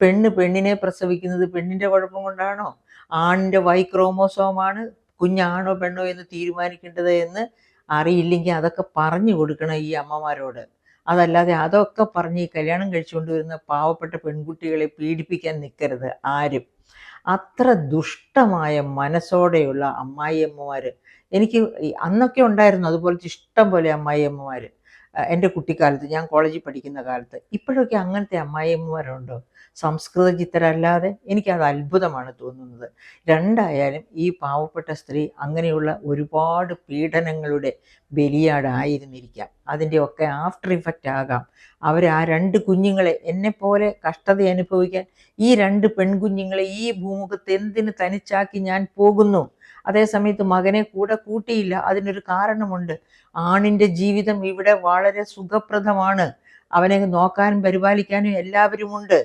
പെണ്ണിനെ പ്രസവിക്കുന്നത് പെണ്ണിൻ്റെ കുഴപ്പം കൊണ്ടാണോ? ആണിൻ്റെ വൈ ക്രോമോസോമാണ് കുഞ്ഞാണോ പെണ്ണോ എന്ന് തീരുമാനിക്കേണ്ടത് എന്ന് അറിയില്ലെങ്കിൽ അതൊക്കെ പറഞ്ഞു കൊടുക്കണം ഈ അമ്മമാരോട്. അതല്ലാതെ അതൊക്കെ പറഞ്ഞ് ഈ കല്യാണം കഴിച്ചുകൊണ്ട് വരുന്ന പാവപ്പെട്ട പെൺകുട്ടികളെ പീഡിപ്പിക്കാൻ നിൽക്കരുത് ആരും. അത്ര ദുഷ്ടമായ മനസ്സോടെയുള്ള അമ്മായിയമ്മമാർ എനിക്ക് അന്നൊക്കെ ഉണ്ടായിരുന്നു. അതുപോലത്തെ ഇഷ്ടം പോലെ അമ്മായിയമ്മമാർ എൻ്റെ കുട്ടിക്കാലത്ത്, ഞാൻ കോളേജിൽ പഠിക്കുന്ന കാലത്ത്. ഇപ്പോഴൊക്കെ അങ്ങനത്തെ അമ്മായിയമ്മമാരുണ്ടോ? സംസ്കൃത ചിത്തരല്ലാതെ? എനിക്കത് അത്ഭുതമാണ് തോന്നുന്നത്. രണ്ടായാലും ഈ പാവപ്പെട്ട സ്ത്രീ അങ്ങനെയുള്ള ഒരുപാട് പീഡനങ്ങളുടെ ബലിയാടായിരുന്നിരിക്കാം. അതിൻ്റെയൊക്കെ ആഫ്റ്റർ ഇഫക്റ്റ് ആകാം. അവർ ആ 2 കുഞ്ഞുങ്ങളെ, എന്നെപ്പോലെ കഷ്ടത അനുഭവിക്കാൻ ഈ 2 പെൺകുഞ്ഞുങ്ങളെ ഈ ഭൂമുഖത്ത് എന്തിന് തനിച്ചാക്കി ഞാൻ പോകുന്നു? അതേസമയത്ത് മകനെ കൂടെ കൂട്ടിയില്ല. അതിനൊരു കാരണമുണ്ട്. ആണിൻ്റെ ജീവിതം ഇവിടെ വളരെ സുഖപ്രദമാണ്. അവനെ നോക്കാനും പരിപാലിക്കാനും എല്ലാവരുമുണ്ട്.